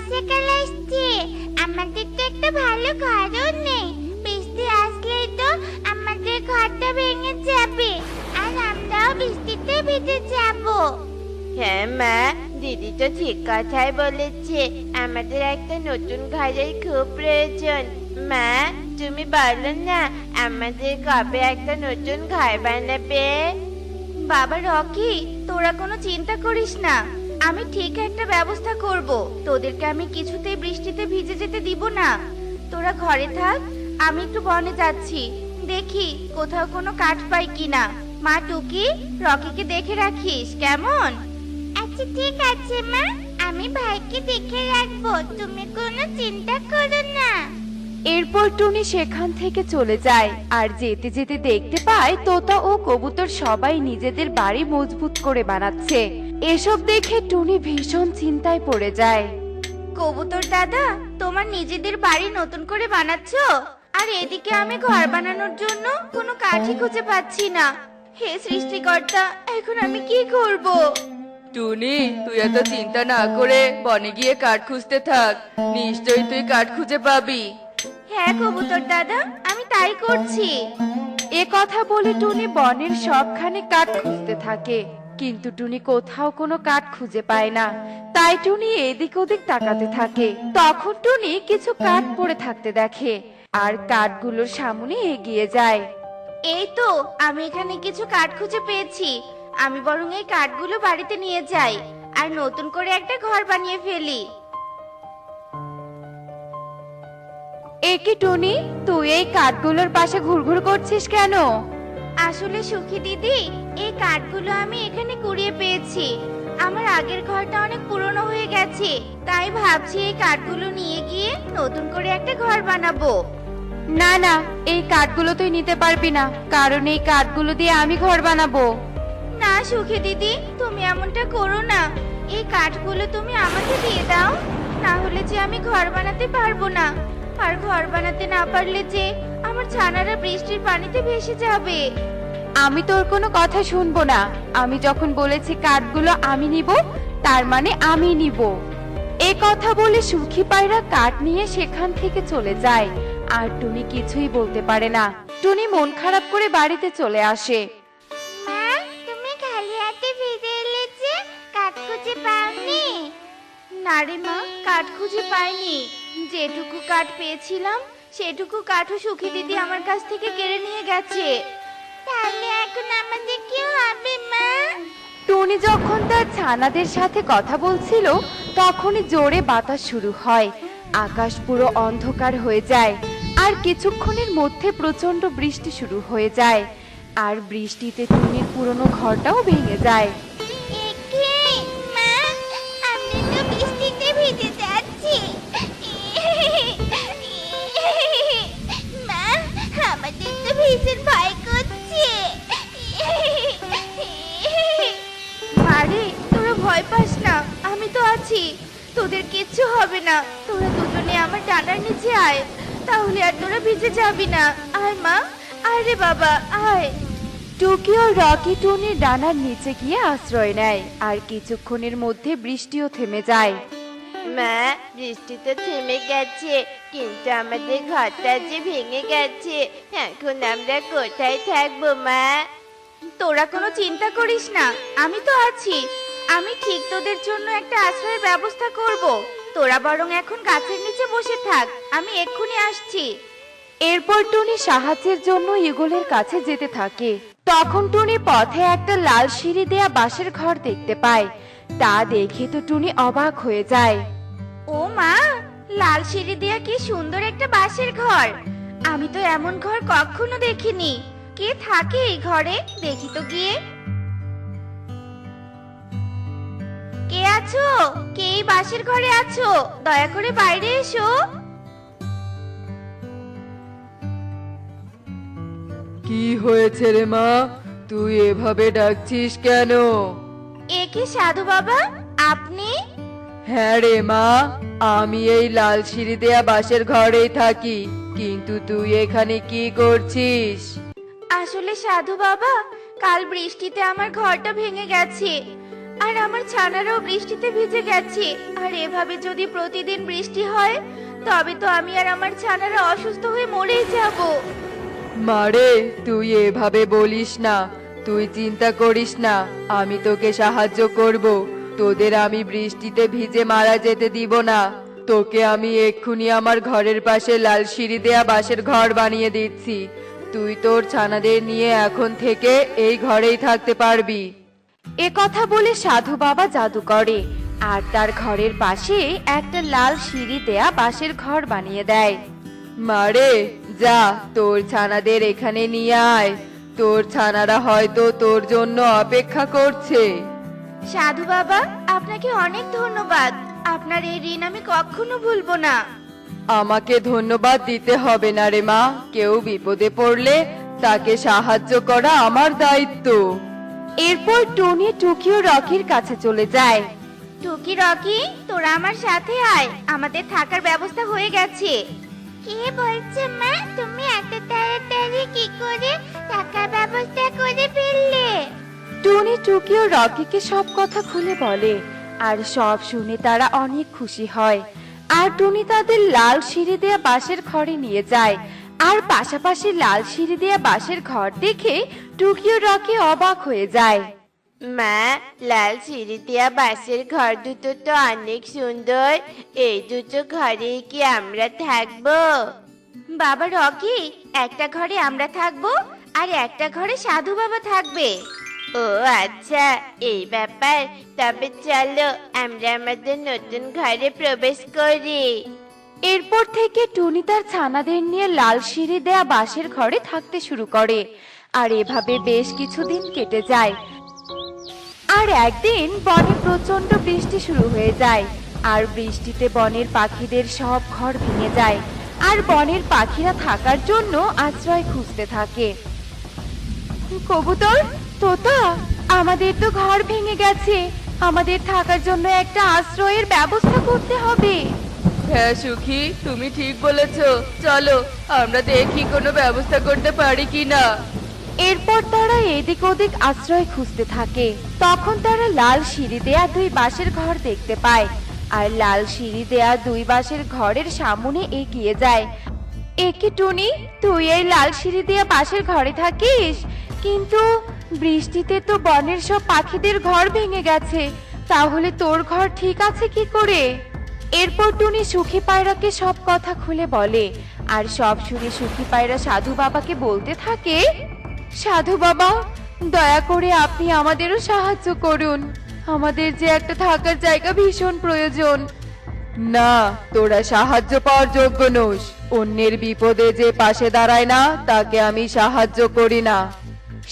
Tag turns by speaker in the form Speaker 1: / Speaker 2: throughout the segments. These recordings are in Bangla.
Speaker 1: বর্ষাকাল আসছে, আমাদের তো একটা ভালো ঘরও নেই। বৃষ্টি আসলেই তো আমাদের ঘরটা ভেঙে যাবে, আর আমরাও বৃষ্টিতে ভিজে যাব।
Speaker 2: হ্যাঁ মা, দিদি তো ঠিক কথাই বলেছে। আমাদের একটা নতুন ঘরের খুব প্রয়োজন। মা, তুমি বলো না আমাদের কবে একটা নতুন ঘর বানাবে?
Speaker 3: বাবা রকি, তোরা কোনো চিন্তা করিস না, আমি ঠিক একটা ব্যবস্থা করব। তোদেরকে আমি কিছুতেই বৃষ্টিতে ভিজে যেতে দিব না। তোরা ঘরে থাক, আমি একটু বনে যাচ্ছি, দেখি কোথাও কোনো কাঠ পাই কিনা। মা টুকি, রকিকে দেখে রাখিস কেমন?
Speaker 1: আচ্ছা ঠিক আছে মা, আমি ভাইকে দেখে রাখবো, তুমি কোনো চিন্তা করো না।
Speaker 4: এরপর টুনি সেখান থেকে চলে যায় আর যেতে যেতে দেখতে পায় তোতা ও কবুতর সবাই নিজেদের বাড়ি মজবুত করে বানাচ্ছে। এসব দেখে টুনি ভীষণ চিন্তায় পড়ে যায়।
Speaker 3: কবুতর দাদা, তোমার নিজেদের বাড়ি নতুন করে বানাচ্ছো, আর এদিকে আমি ঘর বানানোর জন্য কোনো কাঠই খুঁজে পাচ্ছি না। হে সৃষ্টিকর্তা, এখন আমি কি করব?
Speaker 5: টুনি, তুই এত চিন্তা না করে বনে গিয়ে কাঠ খুঁজতে থাক, নিশ্চয়ই তুই কাঠ খুঁজে পাবি।
Speaker 3: হ্যাঁ কবুতর দাদা, আমি তাই করছি।
Speaker 4: এ কথা বলে টুনি বনের সবখানে কাঠ খুঁজতে থাকে, কিন্তু টুনি কোথাও কোনো কাঠ খুঁজে পায় না। তাই টুনি এদিক ওদিক তাকাতে থাকে। তখন টুনি কিছু কাঠ পড়ে থাকতে দেখে আর কাঠগুলোর সামনে এগিয়ে যায়।
Speaker 3: এই তো, আমি এখানে কিছু কাঠ খুঁজে পেয়েছি। আমি বরং এই কাঠগুলো বাড়িতে নিয়ে যাই আর নতুন করে একটা ঘর বানিয়ে ফেলি।
Speaker 4: এ কি টুনি, তুই এই কাঠগুলোর পাশে ঘুরঘুর করছিস কেন?
Speaker 3: আসলে সুখী দিদি, এই কাঠগুলো আমি এখানে কুড়িয়ে পেয়েছি। আমার আগের ঘরটা অনেক পুরনো হয়ে গেছে, তাই ভাবছি এই কাঠগুলো নিয়ে গিয়ে নতুন করে একটা ঘর বানাবো।
Speaker 4: না না, এই কাঠগুলো তুই নিতে পারবি না, কারণ এই কাঠগুলো দিয়ে আমি ঘর বানাবো।
Speaker 3: না সুখী দিদি, তুমি এমনটা করো না। এই কাঠগুলো তুমি আমাকে দিয়ে দাও, না হলে যে আমি ঘর বানাতে পারবো না। আর ঘর বানাতে না পারলে যে আমার ছানারা বৃষ্টির পানিতে ভেসে যাবে।
Speaker 4: আমি তোর কোনো কথা শুনবো না। আমি যখন বলেছি কাঠগুলো আমি নিব, তার মানে আমি নিব। এ কথা বলে সুখী পায়রা কাঠ নিয়ে সেখান থেকে চলে যায় আর টুনি কিছুই বলতে পারে না। টুনি মন খারাপ করে বাড়িতে চলে আসে।
Speaker 1: মা, তুমি খালি হাতে ফিরে এলে যে, কাঠ খুঁজে পাওনি?
Speaker 3: না রে মা, কাঠ খুঁজে পাইনি। যেটুকু কাঠ পেয়েছিলাম সেটুকু কাঠও সুখী দিদি আমার কাছ থেকে কেড়ে নিয়ে গেছে।
Speaker 1: তাহলে এখন আমাদের কি হবে মা?
Speaker 4: টুনি যখন তার ছানাদের সাথে কথা বলছিল তখনই জোরে বাতাস শুরু হয়। আকাশ পুরো অন্ধকার হয়ে যায় আর কিছুক্ষণের মধ্যে প্রচন্ড বৃষ্টি শুরু হয়ে যায়। আর বৃষ্টিতে টুনির পুরনো ঘরটাও ভেঙে যায়।
Speaker 1: একে মা, আমি তো বৃষ্টিতে ভিজে যাচ্ছি। মা, আমাদের তো ভীষণ ভয় করছে।
Speaker 3: মারে, তোরা ভয় পাস না, আমি তো আছি, তোদের কিচ্ছু হবে না। তোরা দুজনে আমার ডানার নিচে আয়, তাহলে আর তোরা ভিজে যাবি না। আয় মা, আয় রে বাবা, আয়।
Speaker 4: টুকি ও রকি টুনির ডানার নিচে গিয়ে আশ্রয় নেয় আর কিছুক্ষণের মধ্যে বৃষ্টিও থেমে যায়।
Speaker 2: মা, বৃষ্টি তো থেমে গেছে, কিন্তু আমাদের ঘরটা যে ভেঙে গেছে। এখন আমরা কোথায় থাকবো মা?
Speaker 3: তোরা কোনো চিন্তা করিস না, আমি তো আছি। আমি ঠিক তোদের জন্য একটা আশ্রয়ের ব্যবস্থা করব। তোরা বরং এখন গাছের নিচে বসে থাক, আমি এক্ষুনি আসছি।
Speaker 4: এরপর টুনি সাহায্যের জন্য ঈগলের কাছে যেতে থাকে। তখন টুনি পথে একটা লাল সিঁড়ি দেয়া বাঁশের ঘর দেখতে পায়। তা দেখে তো টুনি অবাক হয়ে যায়।
Speaker 3: ও মা, লাল সিঁড়ি দেয়া কি সুন্দর একটা বাঁশের ঘর! আমি তো এমন ঘর কখনো দেখিনি। কে থাকে এই ঘরে, দেখি তো গিয়ে। কে আছো? কে এই বাঁশের ঘরে আছো? দয়া করে বাইরে এসো।
Speaker 5: কি হয়েছে রে মা, তুই এভাবে ডাকছিস কেন?
Speaker 3: এ কি সাধু বাবা, আপনি?
Speaker 5: হ্যাঁ রে মা, আমি এই লাল সিঁড়ি দেয়া বাঁশের ঘরেই থাকি, কিন্তু তুই এখানে কি করছিস?
Speaker 3: আসলে সাধু বাবা, কাল বৃষ্টিতে আমার ঘরটা ভেঙে গেছে। আর আমার ছানারাও বৃষ্টিতে ভিজে গেছে। আর এভাবে যদি প্রতিদিন বৃষ্টি হয় তবে তো আমি আর আমার ছানারা অসুস্থ হয়ে মরেই যাব।
Speaker 5: মারে, তুই এভাবে বলিস না। তুই চিন্তা করিস না, আমি তোকে সাহায্য করব। তোদের আমি বৃষ্টিতে ভিজে মারা যেতে দিব না। তোকে আমি এক্ষুনি আমার ঘরের পাশে লাল সিঁড়ি দেয়া বাঁশের ঘর বানিয়ে দিচ্ছি। তুই তোর ছানাদের নিয়ে এখন থেকে এই ঘরেই থাকতে পারবি।
Speaker 4: এ কথা বলে সাধু বাবা জাদু করে আর তার ঘরের পাশে একটা লাল সিঁড়ি দেয়া বাঁশের ঘর বানিয়ে দেয়।
Speaker 5: মারে, যা তোর ছানাদের এখানে নিয়ে আয়। তোর ছানারা হয়তো তোর জন্য অপেক্ষা করছে।
Speaker 3: সাধু বাবা, আপনাকে অনেক ধন্যবাদ। আপনার এই ঋণ আমি কখনো ভুলবো না।
Speaker 5: আমাকে ধন্যবাদ দিতে হবে না রে মা। কেউ বিপদে পড়লে তাকে সাহায্য করা আমার দায়িত্ব।
Speaker 4: এরপর টুনি টুকি ও রকির কাছে চলে যায়।
Speaker 3: টুকি, রকি, তোরা আমার সাথে আয়, আমাদের থাকার ব্যবস্থা হয়ে গেছে।
Speaker 1: কে বলছে মা, তুমি এত তাড়াতাড়ি কি করে টাকার ব্যবস্থা করে ফেললে?
Speaker 4: টুনি টুকি ও রকিকে সব কথা খুলে বলে আর সব শুনে তারা অনেক খুশি হয়। আর টুনি তাদের লাল সিঁড়ি দেয়া বাঁশের ঘরে নিয়ে যায়। আর পাশাপাশি লাল সিঁড়ি দেয়া বাঁশের ঘর দেখে টুকি ও রকি অবাক হয়ে যায়।
Speaker 2: মা, লাল সিঁড়ি দেয়া বাঁশের ঘর দুটো তো অনেক সুন্দর। এই দুটো ঘরে কি আমরা থাকবো?
Speaker 3: বাবা রকি, একটা ঘরে আমরা থাকবো আর একটা ঘরে সাধু বাবা থাকবে।
Speaker 2: ও আচ্ছা, এই ব্যাপার। তবে চলো আমরা আমাদের নতুন ঘরে প্রবেশ করি।
Speaker 4: এরপর থেকে টুনি তার ছানাদের নিয়ে লাল সিঁড়ি দেয়া বাঁশের ঘরে থাকতে শুরু করে। আর এভাবে বেশ কিছুদিন কেটে যায়। আর একদিন বনে প্রচন্ড বৃষ্টি শুরু হয়ে যায়। আর বৃষ্টিতে বনের পাখিদের সব ঘর ভেঙে যায়। আর বনের পাখিরা থাকার জন্য আশ্রয় খুঁজতে থাকে। কবুতর, তোতা, আমাদের তো ঘর ভেঙে গেছে। আমাদের থাকার জন্য একটা আশ্রয়ের ব্যবস্থা করতে হবে।
Speaker 5: হ্যাঁ সুখী, তুমি ঠিক বলেছো। চলো আমরা দেখি কোনো ব্যবস্থা করতে পারি কিনা।
Speaker 4: এরপর তারা এদিক ওদিক আশ্রয় খুঁজতে থাকে। তখন তারা লাল সিঁড়ি দেয়া দুই বাঁশের ঘর দেখতে পায়। আর লাল সিঁড়ি দেয়া দুই বাঁশের ঘরের সামনে এগিয়ে যায়। একি টুনি, তুই এই লাল সিঁড়ি দেয়া বাঁশের ঘরে থাকিস? কিন্তু বৃষ্টিতে তো বনের সব পাখিদের ঘর ভেঙে গেছে। তাহলে তোর ঘর ঠিক আছে কি করে? এরপর টুনি সুখী পায়রাকে সব কথা খুলে বলে। আর সব শুনে সুখী পায়রা সাধু বাবাকে বলতে থাকে, সাধু বাবা, দয়া করে আপনি আমাদেরও সাহায্য করুন। আমাদের যে একটা থাকার জায়গা ভীষণ প্রয়োজন।
Speaker 5: না, তোরা সাহায্য পাওয়ার যোগ্য নোস। অন্যের বিপদে যে পাশে দাঁড়ায় না তাকে আমি সাহায্য করি না।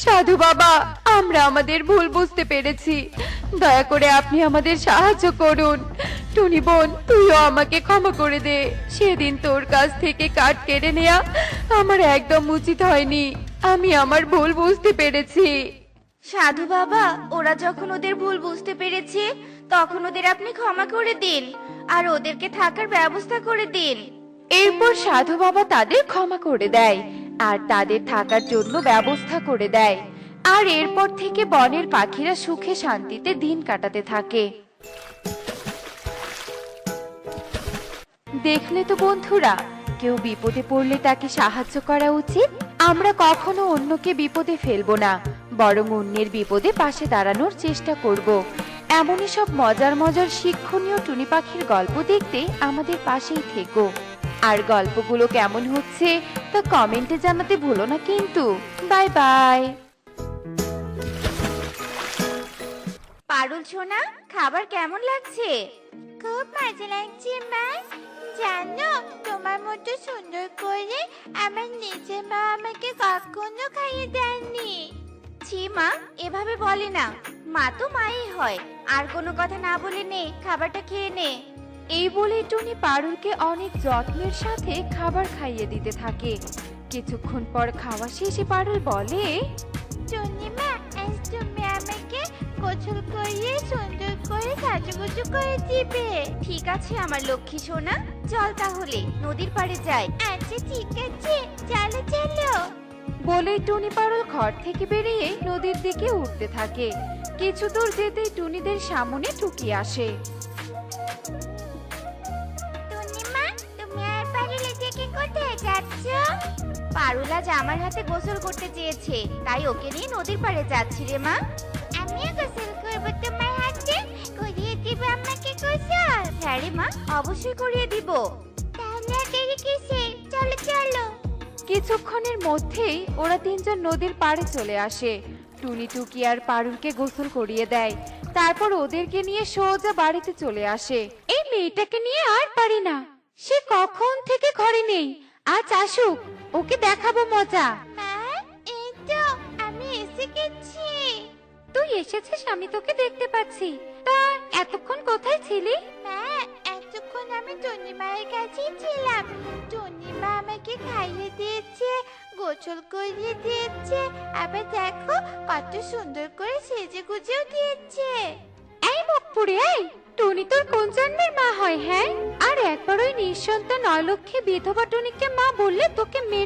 Speaker 4: সাধু বাবা, আমরা আমাদের ভুল বুঝতে পেরেছি। দয়া করে আপনি আমাদের সাহায্য করুন। টুনি বোন, তুইও আমাকে ক্ষমা করে দে। সেদিন তোর কাছ থেকে কাঠ কেড়ে নেয়া আমার একদম উচিত হয়নি। আমি আমার ভুল বুঝতে পেরেছি।
Speaker 3: সাধু বাবা, ওরা যখন ওদের ভুল বুঝতে পেরেছে তখন ওদের আপনি ক্ষমা করে দিন আর ওদেরকে থাকার ব্যবস্থা করে দিন।
Speaker 4: এরপর সাধু বাবা তাদের ক্ষমা করে দেয় আর তাদের থাকার জন্য ব্যবস্থা করে দেয়। আর এরপর থেকে বনের পাখিরা সুখে শান্তিতে দিন কাটাতে থাকে। দেখলে তো বন্ধুরা, কেউ বিপদে পড়লে তাকে সাহায্য করা উচিত। আমরা কখনো অন্যকে বিপদে ফেলবো না, বরং অন্যের বিপদে পাশে দাঁড়ানোর চেষ্টা করব। এমনই সব মজার মজার শিক্ষণীয় টুনি পাখির গল্প দেখতে আমাদের পাশেই থেকো। আর গল্পগুলো কেমন হচ্ছে তা কমেন্টে জানাতে ভুলো না কিন্তু। Bye bye.
Speaker 3: পারুল সোনা, খাবার কেমন লাগছে?
Speaker 1: খুব মজা লাগছে মা। জানো, তোমার মতো সুন্দর করে আমার নিজের মা আমাকে কখনো খাইয়ে দেননি।
Speaker 3: ছি মা, এভাবে বলে না। মা তো মাই হয়। আর কোনো কথা না বলে নে, খাবারটা খেয়ে নে।
Speaker 4: এই বলে টুনি পারুলকে অনেক যত্নের সাথে খাবার খাইয়ে দিতে থাকে। কিছুক্ষণ পর খাওয়া শেষে পারুল বলে,
Speaker 1: টুনিমা, আজ তুমি আমাকে গোসল করিয়ে সুন্দর করে সাজুগুজু করে দিবে।
Speaker 3: ঠিক আছে আমার লক্ষ্মী সোনা, চল তাহলে নদীর পাড়ে যাই।
Speaker 1: আচ্ছা ঠিক আছে, চলো চলো।
Speaker 4: বলে টুনি পারুল ঘর থেকে বেরিয়ে নদীর দিকে উঠতে থাকে। কিছু দূর যেতেই টুনিদের সামনে টুকি আসে।
Speaker 1: টুনিমা, তুমি আর পারুলে থেকে কোথায় যাচ্ছ?
Speaker 3: পারুল আজ আমার হাতে গোসল করতে চেয়েছে, তাই ওকে নিয়ে নদীর পাড়ে যাচ্ছি রে মা।
Speaker 1: আমিও গোসল করবো তোমার হাতে, করিয়ে দিবে আমাকে গোসল?
Speaker 3: হ্যাঁ রে মা, অবশ্যই করিয়ে দিব।
Speaker 1: তাহলে আর দেরি কিসের? চলো চলো।
Speaker 4: কিছুক্ষণের মধ্যেই ওরা তিনজন নদীর পাড়ে চলে আসে। টুনি টুকি আর পারুলকে গোসল করিয়ে দেয়, তারপর ওদেরকে নিয়ে সোজা বাড়িতে চলে আসে। এই মেয়েটাকে নিয়ে আর পারি না, সে কখন থেকে ঘরে নেই। আজ আসুক, ওকে দেখাবো মজা।
Speaker 1: মা, এই তো আমি এসে গেছি।
Speaker 4: তুই এসেছিস, আমি তোকে দেখতে পাচ্ছি। তা এতক্ষণ কোথায় ছিলি?
Speaker 1: মা, এতক্ষণ আমি টুনিমায়ের কাছেই ছিলাম। টুনিমা আমাকে খাইয়ে দিয়েছে, গোসল করিয়ে দিয়েছে, আবার দেখো কত সুন্দর করে সেজে গুজেও দিয়েছে।
Speaker 4: এই মুখ পুড়ে, এই টুনি তোর কোন জন্মের মা হয় হ্যাঁ? আর একবার ওই নিঃসন্তান অলক্ষী বিধবা টুনিকে মা বললে তোকে মেরে